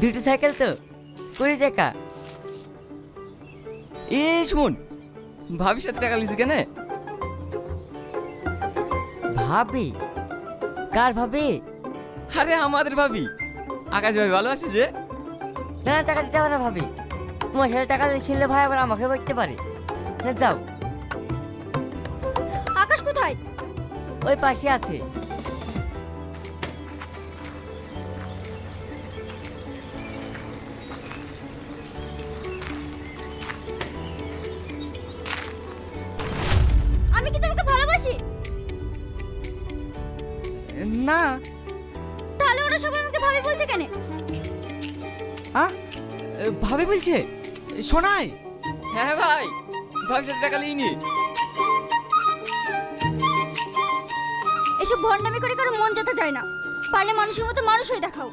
দুটো সাইকেল তো 20 টাকা। শুন, ভাবির সাথে টাকা লিছি কেন? ভাবি? কার ভাবি? আরে আমাদের ভাবি, আকাশ ভাই ভালো আছে যে। না না, টাকা দিতে হবে না ভাবি। তোমার সাথে টাকা দিয়ে ছিনলে ভাই আবার আমাকে বলতে পারে। হ্যাঁ যাও। আকাশ কোথায়? ওই পাশে আছে। আমি কি তোমাকে ভালোবাসি? না। তাহলে ওরা সবাই আমাকে ভাবি বলছে কেন? ভাবে বলছে শোনাই। হ্যাঁ ভাই, ভাবির সাথে টাকা লিনি। এসব ভণ্ডামি করে কারো মন যেতে চায় না। পারলে মানুষের মতো মানুষ হয়ে দেখাও।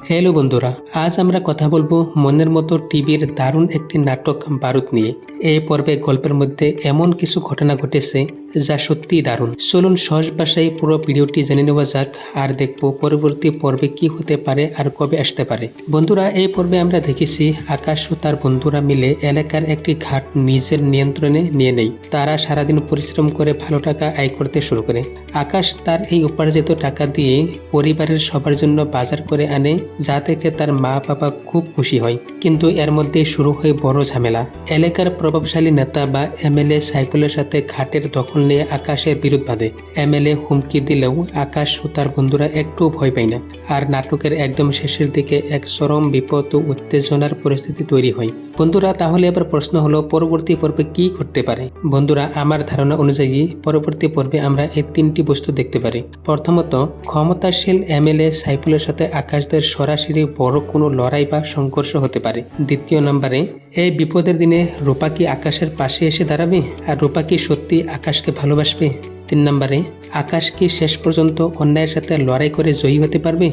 হ্যালো বন্ধুরা, আজ আমরা কথা বলবো মনের মতো টিভির দারুণ একটি নাটক বারুদ নিয়ে। এই পর্বে গল্পের মধ্যে এমন কিছু ঘটনা ঘটেছে যা সত্যিই দারুণ। চলুন সহজ ভাষায় পুরো ভিডিওটি জেনে নেওয়া যাক আর দেখবো পরবর্তী পর্বে কি হতে পারে আর কবে আসতে পারে। বন্ধুরা, এই পর্বে আমরা দেখেছি আকাশ ও তার বন্ধুরা মিলে এলাকার একটি ঘাট নিজের নিয়ন্ত্রণে নিয়ে নেয়। তারা সারাদিন পরিশ্রম করে ভালো টাকা আয় করতে শুরু করে। আকাশ তার এই উপার্জিত টাকা দিয়ে পরিবারের সবার জন্য বাজার করে আনে, যা থেকে তার মা বাবা খুব খুশি হয়। কিন্তু এর মধ্যে শুরু হয় বড় ঝামেলা। এলাকার প্রভাবশালী নেতা বা এমএলএ সাইফুলের সাথে ঘাটের দখল নিয়ে আকাশের বিরোধ বাঁধে। এমএলএ হুমকি দিলেও আকাশ ও তার বন্ধুরা একটু ভয় পায় না। আর নাটকের একদম শেষের দিকে এক চরম বিপদ ও উত্তেজনার পরিস্থিতি তৈরি হয়। বন্ধুরা, তাহলে এবার প্রশ্ন হলো পরবর্তী পর্বে কি ঘটতে পারে? বন্ধুরা, আমার ধারণা অনুযায়ী পরবর্তী পর্বে আমরা এই তিনটি বস্তু দেখতে পারি। প্রথমত, ক্ষমতাশীল এমএলএ সাইফুলের সাথে আকাশদের সরাসরি বড় কোনো লড়াই বা সংঘর্ষ হতে পারে। দ্বিতীয় নম্বরে, এই বিপদের দিনে রূপা কি আকাশের পাশে এসে দাঁড়াবে? আর রূপা কি সত্যি আকাশকে ভালোবাসবে? 3 নম্বরে, আকাশ কি শেষ পর্যন্ত অন্যায়ের সাথে লড়াই করে জয়ী হতে পারবে?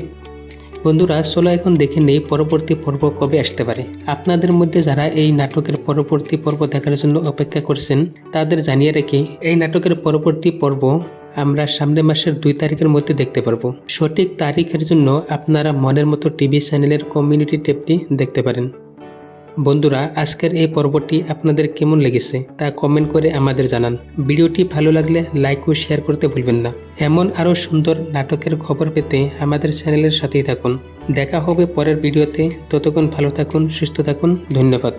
বন্ধুরা, চলো এখন দেখে নেই পরবর্তী পর্ব কবে আসতে পারে। আপনাদের মধ্যে যারা এই নাটকের পরবর্তী পর্ব দেখার জন্য অপেক্ষা করছেন তাদের জানিয়ে রেখে, এই নাটকের পরবর্তী পর্ব আমরা সামনের মাসের 2 তারিখের মধ্যে দেখতে পারবো। সঠিক তারিখের জন্য আপনারা মনের মতো টিভি চ্যানেলের কমিউনিটি ট্যাবটি দেখতে পারেন। বন্ধুরা, আজকের এই পর্বটি আপনাদের কেমন লেগেছে তা কমেন্ট করে আমাদের জানান। ভিডিওটি ভালো লাগলে লাইক ও শেয়ার করতে ভুলবেন না। এমন আরও সুন্দর নাটকের খবর পেতে আমাদের চ্যানেলের সাথেই থাকুন। দেখা হবে পরের ভিডিওতে। ততক্ষণ ভালো থাকুন, সুস্থ থাকুন। ধন্যবাদ।